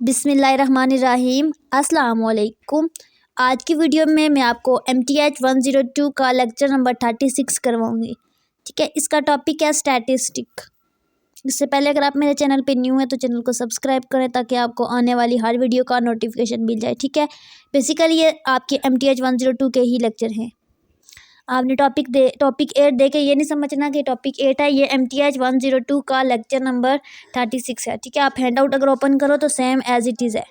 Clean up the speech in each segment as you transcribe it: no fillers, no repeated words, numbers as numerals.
बिस्मिल्लाहिर्रहमानिर्रहीम अस्सलाम वालेकुम। आज की वीडियो में मैं आपको MTH 102 का लेक्चर नंबर 36 करवाऊँगी। ठीक है, इसका टॉपिक है स्टैटिस्टिक। इससे पहले अगर आप मेरे चैनल पे न्यू हैं तो चैनल को सब्सक्राइब करें ताकि आपको आने वाली हर वीडियो का नोटिफिकेशन मिल जाए। ठीक है, बेसिकली ये आपके MTH 102 के ही लेक्चर हैं। आपने टॉपिक 8 दे के ये नहीं समझना कि टॉपिक 8 है, ये MTH 102 का लेक्चर नंबर 36 है। ठीक है, आप हैंड आउट अगर ओपन करो तो सेम एज इट इज़ है,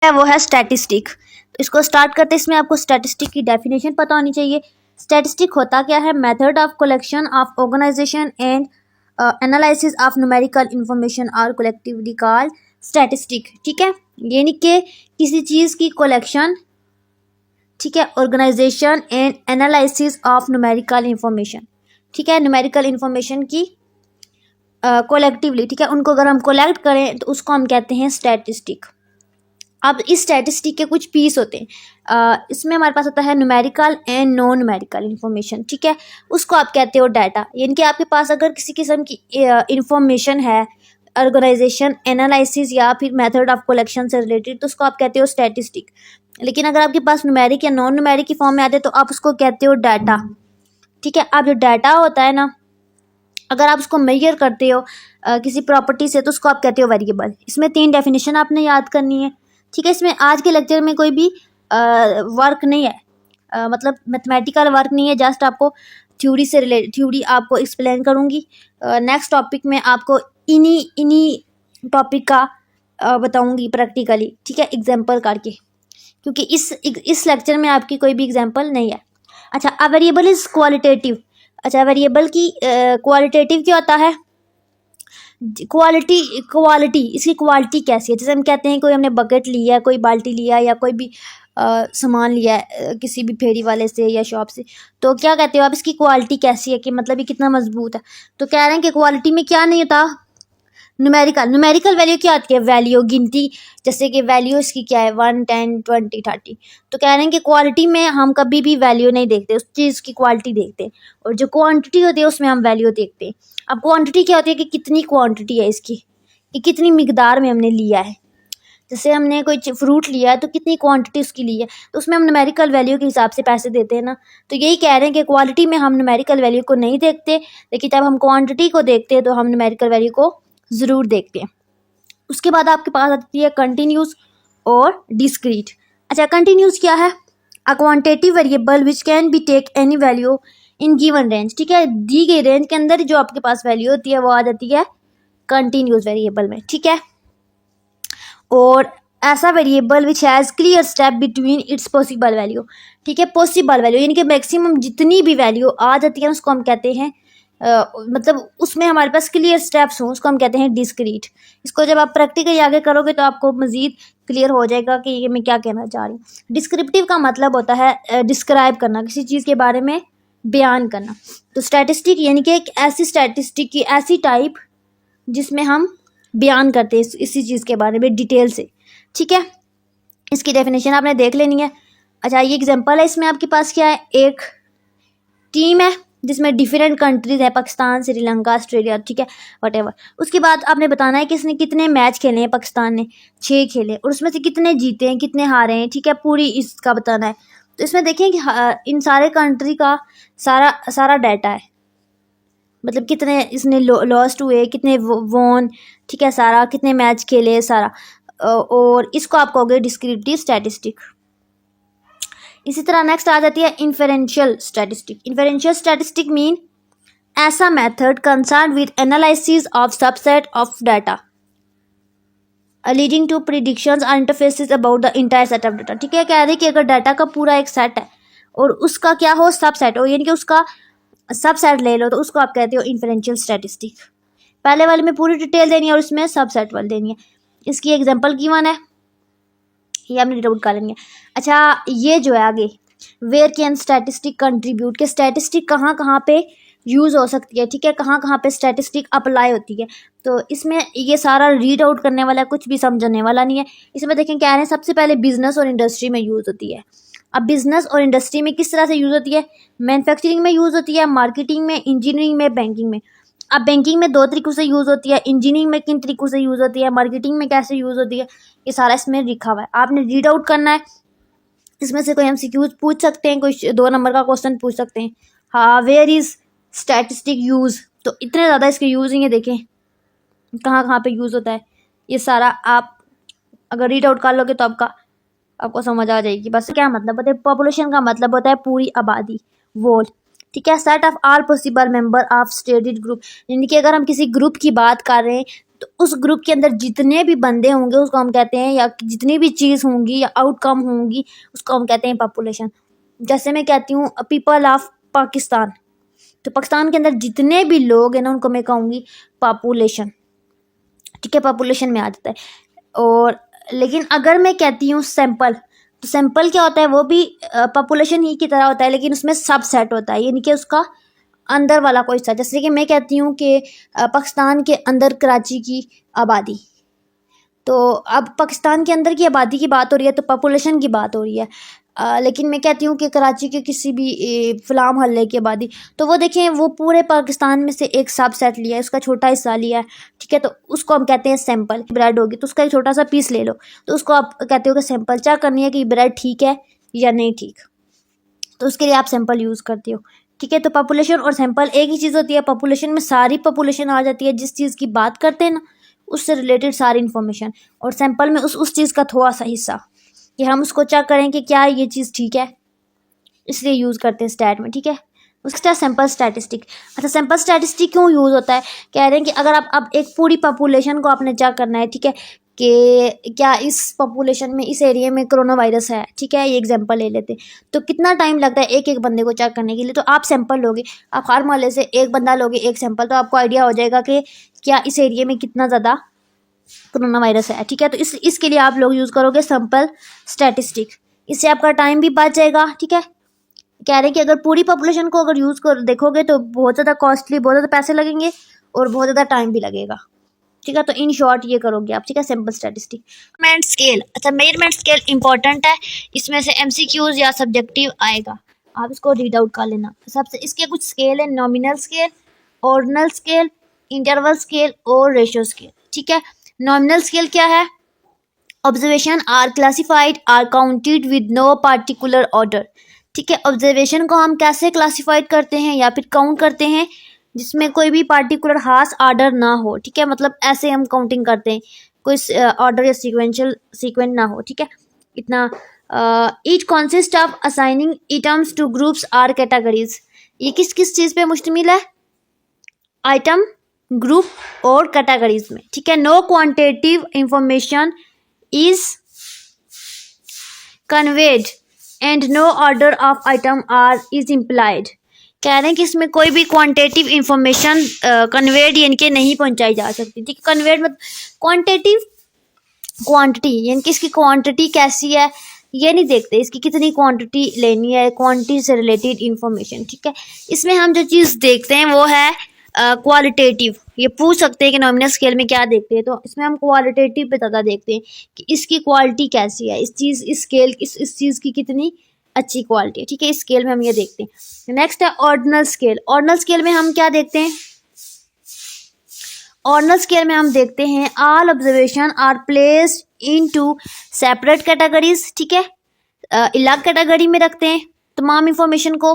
वो है स्टैटिस्टिक। तो इसको स्टार्ट करते इसमें आपको स्टैटिस्टिक की डेफिनेशन पता होनी चाहिए। स्टैटिस्टिक होता क्या है? Method of collection of organization and analysis of numerical information are collectively called statistic. ठीक है, यानी कि किसी चीज़ की कलेक्शन, ठीक है, organization and analysis of numerical information. ठीक है, न्यूमेरिकल इंफॉर्मेशन की कोलेक्टिवली, ठीक है, उनको अगर हम कोलेक्ट करें तो उसको हम कहते हैं स्टैटिस्टिक। अब इस स्टैटिस्टिक के कुछ पीस होते हैं। इसमें हमारे पास होता है numerical and non numerical information. ठीक है, उसको आप कहते हो डाटा। यानी कि आपके पास अगर किसी किस्म की इंफॉर्मेशन है ऑर्गेनाइजेशन, एनालिसिस या फिर मेथड ऑफ कलेक्शन से रिलेटेड, तो उसको आप कहते हो स्टैटिस्टिक। लेकिन अगर आपके पास न्यूमेरिक या नॉन न्यूमेरिक की फॉर्म में आते तो आप उसको कहते हो डाटा। ठीक है, अब जो डाटा होता है ना, अगर आप उसको मेजर करते हो किसी प्रॉपर्टी से तो उसको आप कहते हो वेरिएबल। इसमें 3 डेफिनेशन आपने याद करनी है। ठीक है, इसमें आज के लेक्चर में कोई भी वर्क नहीं है, मतलब मैथमेटिकल वर्क नहीं है, जस्ट आपको थ्योरी आपको एक्सप्लेन करूँगी। नेक्स्ट टॉपिक में आपको इन्हीं टॉपिक का बताऊँगी प्रैक्टिकली। ठीक है, एग्जाम्पल करके, क्योंकि इस लेक्चर में आपकी कोई भी एग्जाम्पल नहीं है। अच्छा, अ वेरिएबल इज़ क्वालिटेटिव। अच्छा, वेरिएबल की क्वालिटेटिव क्या होता है? क्वालिटी इसकी क्वालिटी कैसी है? जैसे हम कहते हैं कोई हमने बकेट लिया है, कोई बाल्टी लिया है, या कोई भी सामान लिया है किसी भी फेरी वाले से या शॉप से, तो क्या कहते हो आप, इसकी क्वालिटी कैसी है, कि मतलब ये कितना मजबूत है। तो कह रहे हैं कि क्वालिटी में क्या नहीं होता, न्यूमेरिकल वैल्यू क्या आती है? वैल्यू, गिनती। जैसे कि वैल्यू इसकी क्या है, 1 10 20 30। तो कह रहे हैं कि क्वालिटी में हम कभी भी वैल्यू नहीं देखते, उस चीज़ की क्वालिटी देखते हैं, और जो क्वांटिटी होती है उसमें हम वैल्यू देखते हैं। अब क्वांटिटी क्या होती है कि कितनी क्वांटिटी है इसकी, कि कितनी मिकदार में हमने लिया है। जैसे हमने कोई फ्रूट लिया है तो कितनी क्वांटिटी उसकी ली है, तो उसमें हम न्यूमेरिकल वैल्यू के हिसाब से पैसे देते हैं ना। तो यही कह रहे हैं कि क्वालिटी में हम न्यूमेरिकल वैल्यू को नहीं देखते, लेकिन जब हम क्वांटिटी को देखते हैं तो हम न्यूमेरिकल वैल्यू को ज़रूर देखते हैं। उसके बाद आपके पास आती है कंटिन्यूस और डिस्क्रीट। अच्छा, कंटिन्यूस क्या है? A quantitative variable which can be take any value in given range. ठीक है, दी गई रेंज के अंदर जो आपके पास वैल्यू होती है वो आ जाती है कंटिन्यूस वेरिएबल में। ठीक है, और ऐसा variable which has clear step between its possible value. ठीक है, पॉसिबल वैल्यू यानी कि मैक्सिमम जितनी भी वैल्यू आ जाती है उसको हम कहते हैं मतलब उसमें हमारे पास क्लियर स्टेप्स हों, उसको हम कहते हैं डिस्क्रीट। इसको जब आप प्रैक्टिकली आगे करोगे तो आपको मज़ीद क्लियर हो जाएगा कि ये मैं क्या कहना चाह रही हूँ। डिस्क्रिप्टिव का मतलब होता है डिस्क्राइब करना, किसी चीज़ के बारे में बयान करना। तो स्टैटिस्टिक यानी कि एक ऐसी स्टैटिस्टिक की ऐसी टाइप जिसमें हम बयान करते हैं इसी चीज़ के बारे में डिटेल से। ठीक है, इसकी डेफिनेशन आपने देख लेनी है। अच्छा, ये एग्जांपल है, इसमें आपके पास क्या है, एक टीम है जिसमें डिफरेंट कंट्रीज है, पाकिस्तान, श्रीलंका, ऑस्ट्रेलिया, ठीक है, वटेवर। उसके बाद आपने बताना है कि इसने कितने मैच खेले हैं, पाकिस्तान ने 6 खेले, और उसमें से कितने जीते हैं, कितने हारे हैं। ठीक है, पूरी इसका बताना है। तो इसमें देखें कि इन सारे कंट्री का सारा डाटा है, मतलब कितने इसने लॉस्ट हुए, कितने वोन, ठीक है, सारा कितने मैच खेले, सारा। और इसको आप कहोगे डिस्क्रिप्टिव स्टैटिस्टिक। इसी तरह नेक्स्ट आ जाती है inferential statistic. Inferential statistic mean ऐसा method concern with analysis of subset of data leading to predictions और interferences about the entire set of data. ठीक है, कह रहे हैं कि अगर डाटा का पूरा एक सेट है और उसका क्या हो, सबसेट हो, यानी कि उसका सबसेट ले लो, तो उसको आप कहते हो इन्फेरेंशियल स्टैटिस्टिक। पहले वाले में पूरी डिटेल देनी है और इसमें सबसेट वाली देनी है। इसकी एग्जांपल गिवन है, ये आपने रीड आउट कर लेंगे। अच्छा, ये जो है आगे, वेयर कैन स्टैटिस्टिक कंट्रीब्यूट, के स्टैटिस्टिक कहाँ कहाँ पे यूज़ हो सकती है। ठीक है, कहाँ कहाँ पे स्टैटिस्टिक अप्लाई होती है। तो इसमें ये सारा रीड आउट करने वाला, कुछ भी समझने वाला नहीं है। इसमें देखें क्या है, सबसे पहले बिजनेस और इंडस्ट्री में यूज़ होती है। अब बिजनेस और इंडस्ट्री में किस तरह से यूज़ होती है? मैन्युफैक्चरिंग में यूज़ होती है, मार्केटिंग में, इंजीनियरिंग में, बैंकिंग में। अब बैंकिंग में 2 तरीकों से यूज़ होती है, इंजीनियरिंग में किन तरीकों से यूज़ होती है, मार्केटिंग में कैसे यूज़ होती है, ये सारा इसमें लिखा हुआ है। आपने रीड आउट करना है। इसमें से कोई एमसीक्यूज पूछ सकते हैं, कोई 2 नंबर का क्वेश्चन पूछ सकते हैं। हाँ, वेयर इज स्टैटिस्टिक यूज़, तो इतने ज़्यादा इसके यूज़ हैं, ये देखें कहाँ कहाँ पे यूज़ होता है। ये सारा आप अगर रीड आउट कर लोगे तो आपको समझ आ जाएगी। बस क्या मतलब होता है, पॉपुलेशन का मतलब होता है पूरी आबादी, वोल, ठीक है। Set of all possible member of stated group, यानी कि अगर हम किसी ग्रुप की बात कर रहे हैं तो उस ग्रुप के अंदर जितने भी बंदे होंगे उसको हम कहते हैं, या जितनी भी चीज़ होंगी या आउटकम होंगी उसको हम कहते हैं पॉपुलेशन। जैसे मैं कहती हूँ पीपल ऑफ पाकिस्तान, तो पाकिस्तान के अंदर जितने भी लोग हैं ना उनको मैं कहूँगी पॉपुलेशन, ठीक है, पॉपुलेशन में आ जाता है। और लेकिन अगर मैं कहती हूँ सैंपल, तो सैंपल क्या होता है, वो भी पॉपुलेशन ही की तरह होता है लेकिन उसमें सबसेट होता है, यानी कि उसका अंदर वाला कोई हिस्सा। जैसे कि मैं कहती हूँ कि पाकिस्तान के अंदर कराची की आबादी, तो अब पाकिस्तान के अंदर की आबादी की बात हो रही है तो पॉपुलेशन की बात हो रही है। लेकिन मैं कहती हूँ कि कराची के किसी भी फ़िल्म मोहल्ले की आबादी, तो वो देखें वो पूरे पाकिस्तान में से एक सबसेट लिया है, उसका छोटा हिस्सा लिया है, ठीक है, तो उसको हम कहते हैं सैंपल। ब्रेड होगी तो उसका एक छोटा सा पीस ले लो, तो उसको आप कहते हो कि सैंपल। चेक करनी है कि ब्रेड ठीक है या नहीं ठीक, तो उसके लिए आप सैंपल यूज़ करते हो, ठीक है। तो पॉपुलेशन और सैंपल एक ही चीज़ होती है। पॉपुलेशन में सारी पॉपुलेशन आ जाती है, जिस चीज़ की बात करते हैं ना उससे रिलेटेड सारी इन्फॉर्मेशन, और सैंपल में उस चीज़ का थोड़ा सा हिस्सा, कि हम उसको चेक करें कि क्या ये चीज़ ठीक है, इसलिए यूज़ करते हैं स्टैट में, ठीक है। उसका सैंपल स्टैटिस्टिक। अच्छा, सैंपल स्टैटिस्टिक क्यों यूज़ होता है, कह रहे हैं कि अगर आप अब एक पूरी पॉपुलेशन को आपने चेक करना है, ठीक है, कि क्या इस पॉपुलेशन में इस एरिया में कोरोना वायरस है, ठीक है, ये एग्जांपल ले लेते हैं, तो कितना टाइम लगता है एक एक बंदे को चेक करने के लिए। तो आप सैंपल लोगे, आप हर मोहल्ले से एक बंदा लोगे, एक सैंपल, तो आपको आइडिया हो जाएगा कि क्या इस एरिया में कितना ज़्यादा कोरोना वायरस है, ठीक है। तो इसके लिए आप लोग यूज़ करोगे सैंपल स्टैटिस्टिक, इससे आपका टाइम भी बच जाएगा, ठीक है। कह रहे हैं कि अगर पूरी पॉपुलेशन को अगर यूज़ कर देखोगे तो बहुत ज़्यादा कॉस्टली, बहुत ज़्यादा पैसे लगेंगे और बहुत ज़्यादा टाइम भी लगेगा, ठीक है। तो इन शॉर्ट ये करोगे आप, ठीक है, सैंपल स्टैटिस्टिक। मेजरमेंट स्केल, अच्छा मेजरमेंट स्केल इंपॉर्टेंट है, इसमें से एमसीक्यूज या सब्जेक्टिव आएगा, आप इसको रीड आउट कर लेना। सबसे इसके कुछ स्केल है, nominal scale, ordinal scale, interval scale और रेशियो स्केल, ठीक है। नॉमिनल स्केल क्या है, observation are classified are counted with no particular order, ठीक है। ऑब्जर्वेशन को हम कैसे क्लासिफाइड करते हैं या फिर काउंट करते हैं, जिसमें कोई भी पार्टिकुलर खास ऑर्डर ना हो, ठीक है, मतलब ऐसे हम काउंटिंग करते हैं, कोई ऑर्डर या सीक्वेंस ना हो, ठीक है। इतना it consist of assigning items to groups are categories, ये किस किस चीज़ पे मुश्तमिल है, आइटम, ग्रुप और कैटेगरीज में, ठीक है। No quantitative information is conveyed and no order of item are is implied, कह रहे हैं कि इसमें कोई भी क्वांटिटेटिव इंफॉर्मेशन कन्वेड यानी कि नहीं पहुंचाई जा सकती, ठीक है। कन्वेड मतलब क्वांटिटेटिव, क्वांटिटी यानी कि इसकी क्वांटिटी कैसी है ये नहीं देखते, इसकी कितनी क्वांटिटी लेनी है, क्वांटिटी से रिलेटेड इंफॉर्मेशन, ठीक है। इसमें हम जो चीज़ देखते हैं वो है क्वालिटेटिव। ये पूछ सकते हैं कि नॉमिनल स्केल में क्या देखते हैं, तो इसमें हम क्वालिटेटिव पे ज़्यादा देखते हैं कि इसकी क्वालिटी कैसी है, इस स्केल इस चीज़ की कितनी अच्छी क्वालिटी है, ठीक है। इस स्केल में हम ये देखते हैं। नेक्स्ट है ऑर्डिनल स्केल। ऑर्डिनल स्केल में हम क्या देखते हैं, ऑर्डिनल स्केल में हम देखते हैं all observation are placed into separate categories, ठीक है, अलग कैटेगरी में रखते हैं तमाम इंफॉर्मेशन को,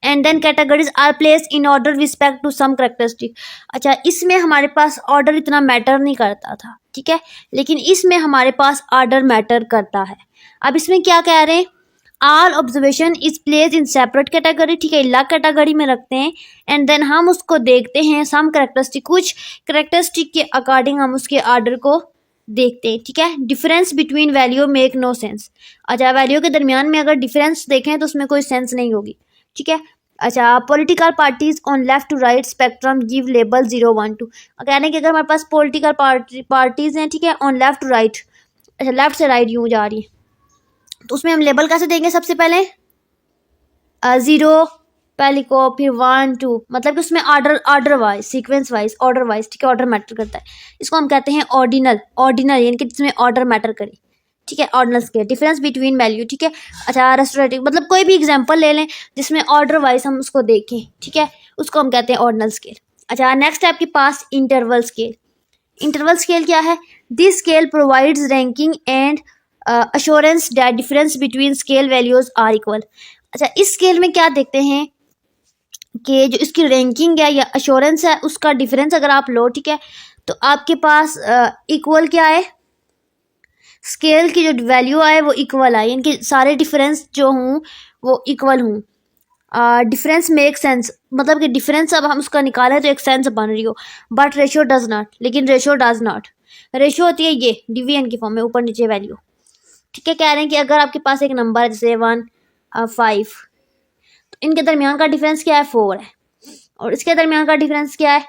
and then categories are placed in order respect to some characteristic. अच्छा, इसमें हमारे पास ऑर्डर इतना मैटर नहीं करता था, ठीक है, लेकिन इसमें हमारे पास ऑर्डर मैटर करता है। अब इसमें क्या कह रहे हैं, all observation is place in separate category, ठीक है, अलग कैटेगरी में रखते हैं, एंड देन हम उसको देखते हैं सम कैरेक्टरिस्टिक, कुछ कैरेक्टरिस्टिक के अकॉर्डिंग हम उसके ऑर्डर को देखते हैं, ठीक है। Difference between value make no sense. अच्छा, वैल्यू के दरमियान में अगर डिफरेंस देखें तो उसमें कोई सेंस नहीं होगी, ठीक है। अच्छा, political parties on left to right spectrum give label 0 1 2, कहने कि अगर हमारे पास पॉलिटिकल पार्टीज हैं, ठीक है, ऑन लेफ्ट टू राइट, अच्छा लेफ्ट से राइट यूँ जा रही है, तो उसमें हम लेबल कैसे देंगे, सबसे पहले 0 पहले को, फिर 1 2, मतलब कि उसमें order wise, sequence wise, order wise, ठीक है, ऑर्डर मैटर करता है। इसको हम कहते हैं ऑर्डिनल, यानी कि जिसमें ऑर्डर मैटर करे, ठीक है, ordinal scale. Difference between value, ठीक है। अच्छा, रेस्टोरेटिव मतलब कोई भी एग्जांपल ले लें जिसमें ऑर्डर वाइज हम उसको देखें, ठीक है, उसको हम कहते हैं ऑर्डिनल स्केल। अच्छा, नेक्स्ट है आपके पास इंटरवल स्केल। इंटरवल स्केल क्या है? This scale provides ranking and assurance that difference between scale values are equal. अच्छा, इस स्केल में क्या देखते हैं कि जो इसकी रैंकिंग है या अश्योरेंस है उसका डिफरेंस अगर आप लो, ठीक है, तो आपके पास इक्वल क्या है, स्केल की जो वैल्यू आए वो इक्वल आए, इनके सारे डिफरेंस जो हों वो इक्वल हों। डिफरेंस मेक सेंस, मतलब कि डिफरेंस अब हम उसका निकालें तो एक सेंस बन रही हो, बट रेशो डज नॉट, लेकिन रेशो डज नॉट। रेशो होती है ये डिवीजन की फॉर्म में, ऊपर नीचे वैल्यू, ठीक है। कह रहे हैं कि अगर आपके पास एक नंबर है जैसे 1 5, तो इनके दरमियान का डिफरेंस क्या है, 4 है, और इसके दरमियान का डिफरेंस क्या है,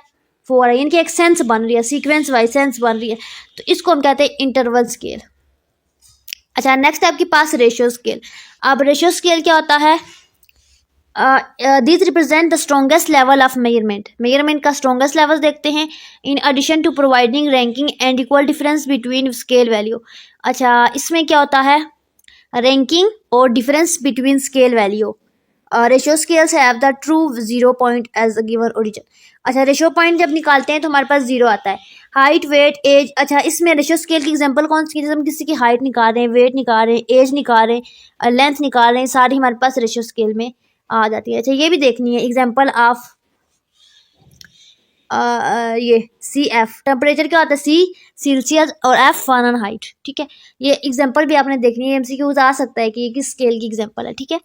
4 है, इनकी एक सेंस बन रही है, सीक्वेंस वाइज सेंस बन रही है, तो इसको हम कहते हैं इंटरवल स्केल। अच्छा, नेक्स्ट है आपके पास रेशियो स्केल। अब रेशियो स्केल क्या होता है? This represent the strongest level of measurement. Measurement का स्ट्रॉन्गेस्ट लेवल देखते हैं in addition to providing ranking and equal difference between scale value. अच्छा, इसमें क्या होता है, रैंकिंग और difference between scale value. Ratio scales have the true 0 point as a given origin. अच्छा, रेशियो पॉइंट जब निकालते हैं तो हमारे पास 0 आता है। Height, weight, age. अच्छा, इसमें रेशियो स्केल की एग्जांपल कौन सी है? जैसे हम किसी की हाइट निकाल रहे हैं, वेट निकाल रहे हैं, एज निकाल रहे हैं, लेंथ निकाल रहे हैं, सारी हमारे पास रेशियो स्केल में आ जाती है। अच्छा, ये भी देखनी है एग्जांपल ऑफ ये CF, टेम्परेचर क्या होता है, C सेल्सियस और F फ़ारेनहाइट, ठीक है। ये एग्जांपल भी आपने देखनी है, MCQ आ सकता है कि ये किस स्केल की एग्जांपल है, ठीक है।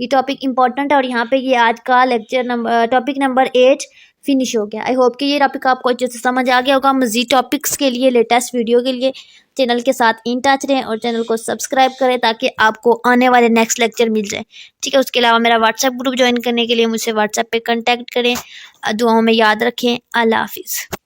ये टॉपिक इंपॉर्टेंट है और यहाँ पे ये आज का lecture number topic number 8 finish हो गया। आई होप कि ये टॉपिक आपको अच्छे से समझ आ गया होगा। मज़ीद टॉपिक्स के लिए, लेटेस्ट वीडियो के लिए चैनल के साथ इन टच रहें और चैनल को सब्सक्राइब करें ताकि आपको आने वाले नेक्स्ट लेक्चर मिल जाए, ठीक है। उसके अलावा मेरा व्हाट्सएप ग्रुप ज्वाइन करने के लिए मुझसे व्हाट्सएप पे कांटेक्ट करें। दुआओं में याद रखें। अल्लाह हाफिज़।